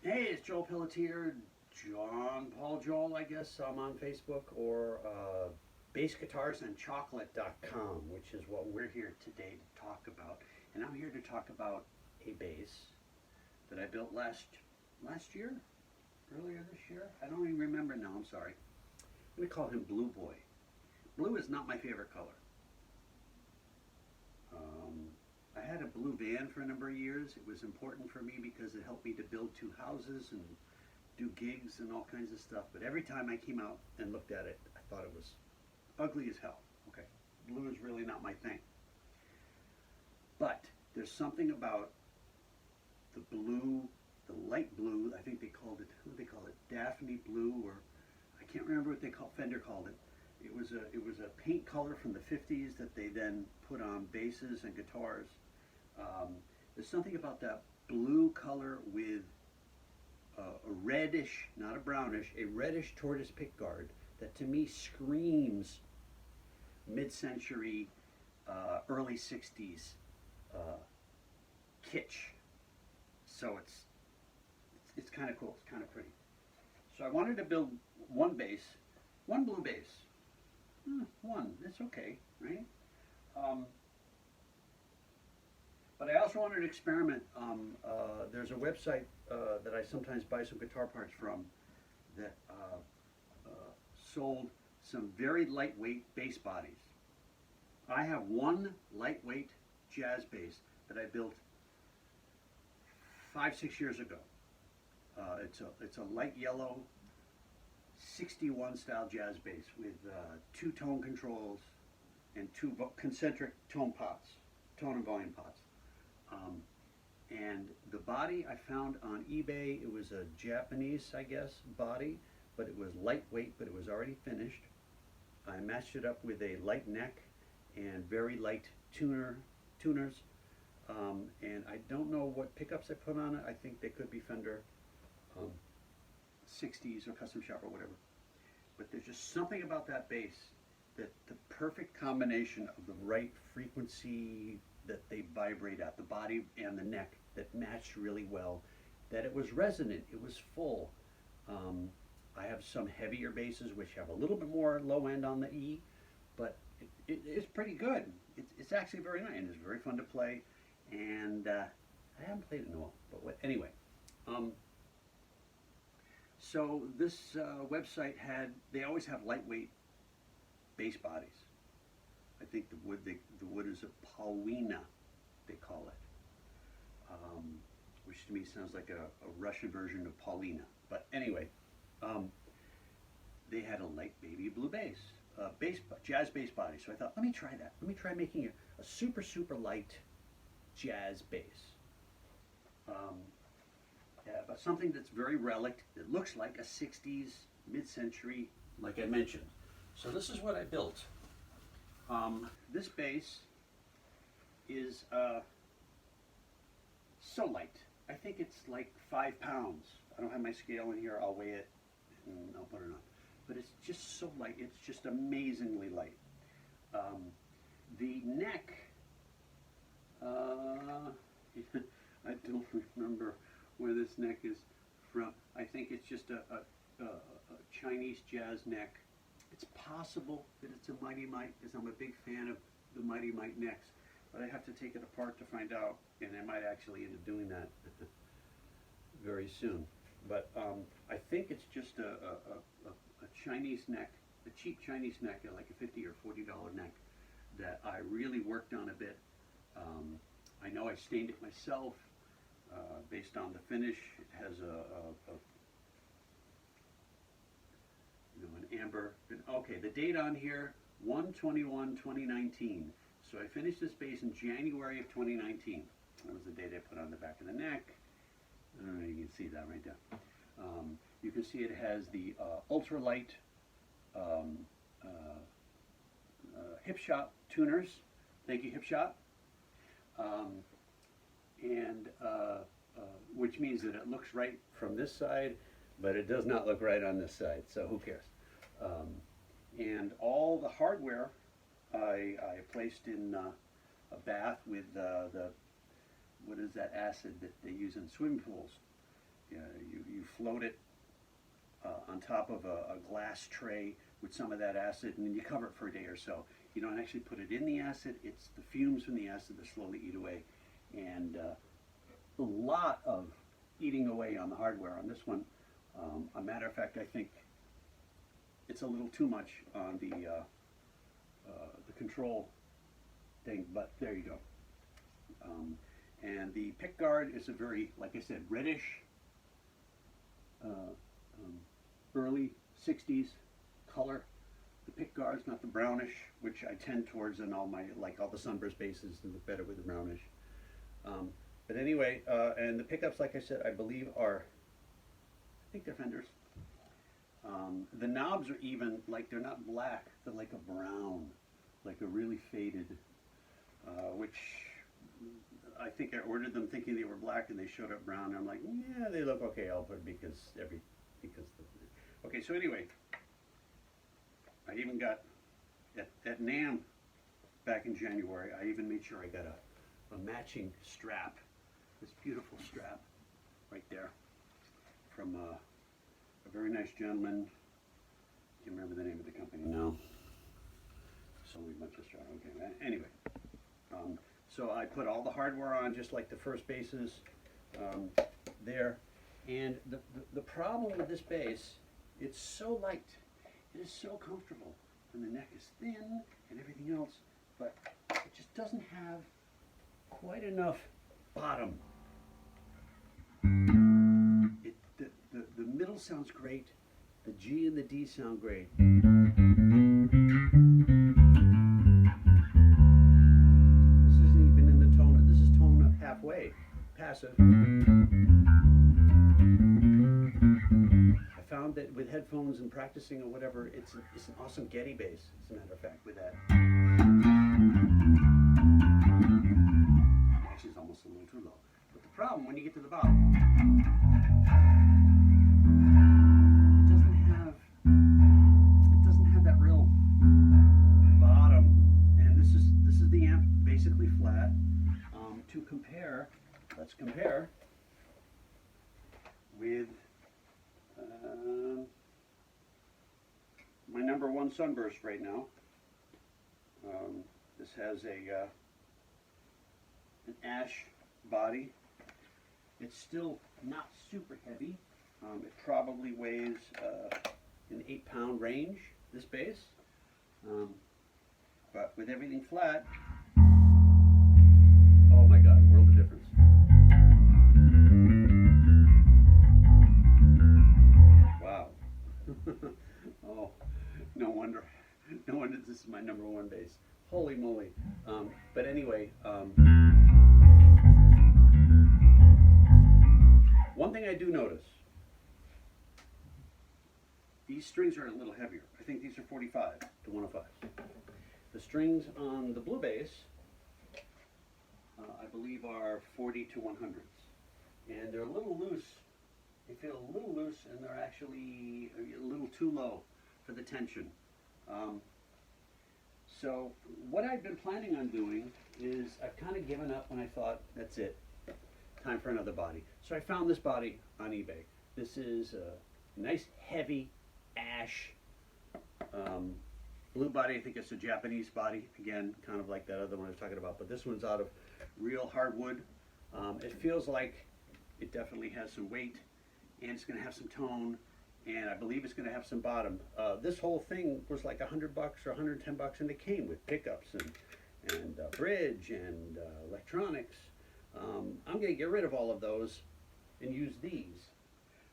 Hey, it's Joel Pelletier, John Paul Joel, I guess I'm on Facebook, or bassguitarsandchocolate.com, which is what we're here today to talk about. And I'm here to talk about a bass that I built last year, earlier this year. I don't even remember now, I'm sorry. I'm going to call him Blue Boy. Blue is not my favorite color. I had a blue van for a number of years. It was important for me because it helped me to build two houses and do gigs and all kinds of stuff. But every time I came out and looked at it, I thought it was ugly as hell. Okay, blue is really not my thing. But there's something about the blue, the light blue. I think they called it, what do they call it, Daphne blue, or I can't remember what Fender called it. It was a paint color from the 50s that they then put on basses and guitars. There's something about that blue color with a reddish, not a brownish, a reddish tortoise pickguard that to me screams mid-century, early 60s kitsch. So it's kind of cool, it's kind of pretty. So I wanted to build one bass, one blue bass. One, it's okay, right? But I also wanted to experiment. There's a website that I sometimes buy some guitar parts from that sold some very lightweight bass bodies. I have one lightweight jazz bass that I built 5-6 years ago. It's a light yellow 61 style jazz bass with two tone controls and two concentric tone and volume pots. And the body I found on eBay, it was a Japanese, I guess, body, but it was lightweight, but it was already finished. I matched it up with a light neck and very light tuners. And I don't know what pickups I put on it. I think they could be Fender 60s or Custom Shop or whatever. But there's just something about that bass, that the perfect combination of the right frequency that they vibrate at, the body and the neck, that matched really well, that it was resonant, it was full. I have some heavier basses which have a little bit more low end on the E, but it's pretty good. It's actually very nice, and it's very fun to play, and I haven't played it in a while, but anyway. So this website they always have lightweight bass bodies. I think the wood is a Paulina, they call it, which to me sounds like a Russian version of Paulina. But anyway, they had a light baby blue bass, jazz bass body. So I thought, let me try that. Let me try making a super light jazz bass. Yeah, but something that's very relic, that looks like a 60s, mid-century, like I mentioned. So this is what I built. This bass is so light. I think it's like 5 pounds. I don't have my scale in here. I'll weigh it and I'll put it on. But it's just so light. It's just amazingly light. The neck, I don't remember where this neck is from. I think it's just a Chinese jazz neck. It's possible that it's a Mighty Mite, because I'm a big fan of the Mighty Mite necks, but I have to take it apart to find out, and I might actually end up doing that very soon. But I think it's just a Chinese neck, a cheap Chinese neck, like a $50 or $40 neck, that I really worked on a bit. I know I stained it myself based on the finish. It has an amber. Okay, the date on here, 1/21/2019. So I finished this bass in January of 2019. That was the date I put on the back of the neck. I don't know if you can see that right there. You can see it has the ultralight Hip Shop tuners. Thank you, Hip Shop. And which means that it looks right from this side, but it does not look right on this side, so who cares? And all the hardware I placed in a bath with what is that acid that they use in swimming pools? You float it on top of a glass tray with some of that acid, and then you cover it for a day or so. You don't actually put it in the acid, it's the fumes from the acid that slowly eat away. And a lot of eating away on the hardware on this one. A matter of fact, I think it's a little too much on the control thing, but there you go. And the pick guard is a very, like I said, reddish, early 60s color. The pick guard's not the brownish, which I tend towards in all my, like all the sunburst basses, and look better with the brownish. But anyway, and the pickups, like I said, I believe are, I think they're Fenders. The knobs are even, like they're not black, they're like a brown, like a really faded, which I think I ordered them thinking they were black and they showed up brown. And I'm like, yeah, they look okay, I'll put because okay, so anyway, I even got, at NAMM back in January, I even made sure I got a matching strap, this beautiful strap right there from a very nice gentleman. I can't remember the name of the company now. Sold me a bunch of strap. Okay, anyway. So I put all the hardware on just like the first basses there. And the problem with this bass, it's so light. It is so comfortable. And the neck is thin and everything else, but it just doesn't have quite enough bottom. The middle sounds great. The G and the D sound great. This isn't even in the tone. This is tone halfway, passive. I found that with headphones and practicing or whatever, it's an awesome Getty bass, as a matter of fact, with that. Actually, it's almost a little too low. But the problem, when you get to the bottom, it doesn't have that real bottom. And this is the amp basically flat. To compare, let's compare with my number one Sunburst right now. This has an ash body. It's still not super heavy. It probably weighs an 8-pound range, this bass. But with everything flat, oh my God, world of difference. Wow. Oh, no wonder this is my number one bass. Holy moly. But anyway, one thing I do notice, these strings are a little heavier. I think these are 45 to 105. The strings on the blue bass, I believe, are 40 to 100s. And they're a little loose. They feel a little loose, and they're actually a little too low for the tension. So what I've been planning on doing is I've kind of given up when I thought, that's it, time for another body. So I found this body on eBay. This is a nice heavy ash blue body. I think it's a Japanese body, again, kind of like that other one I was talking about, but this one's out of real hardwood. It feels like it definitely has some weight, and it's going to have some tone, and I believe it's going to have some bottom. This whole thing was like $100 or $110, and it came with pickups and bridge and electronics. I'm going to get rid of all of those and use these.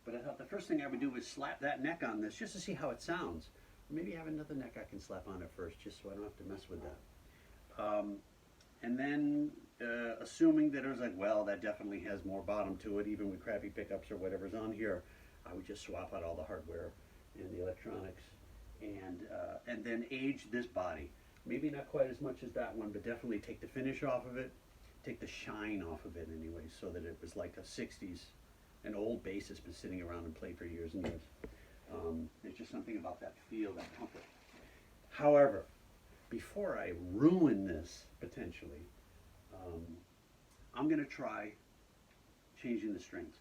But I thought the first thing I would do was slap that neck on this just to see how it sounds. Maybe I have another neck I can slap on it first, just so I don't have to mess with that. And then assuming that it was like, well, that definitely has more bottom to it, even with crappy pickups or whatever's on here, I would just swap out all the hardware and the electronics, and then age this body. Maybe not quite as much as that one, but definitely take the finish off of it, take the shine off of it anyway, so that it was like a 60s, an old bass that's been sitting around and played for years and years. There's just something about that feel, that comfort. However, before I ruin this, potentially, I'm going to try changing the strings.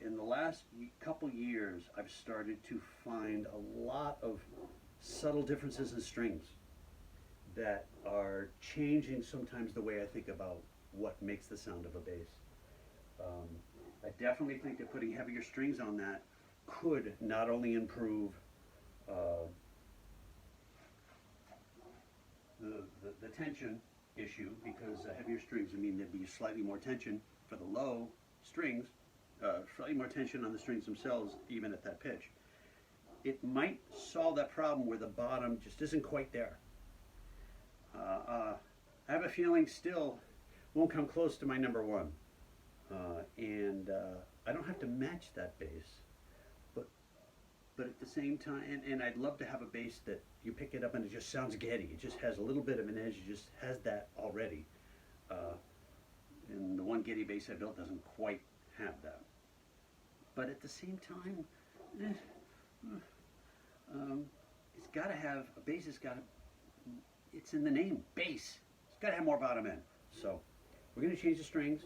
In the last couple years, I've started to find a lot of subtle differences in strings that are changing sometimes the way I think about what makes the sound of a bass. Um, I definitely think that putting heavier strings on that could not only improve uh, the tension issue, because heavier strings would mean there'd be slightly more tension for the low strings, slightly more tension on the strings themselves, even at that pitch. It might solve that problem where the bottom just isn't quite there. I have a feeling still won't come close to my number one. And I don't have to match that bass, but at the same time, and I'd love to have a bass that you pick it up and it just sounds Getty. It just has a little bit of an edge. It just has that already. Uh, and the one Getty bass I built doesn't quite have that. But at the same time, it's got to have a bass. Has got to. It's in the name, bass. It's got to have more bottom end. So we're going to change the strings.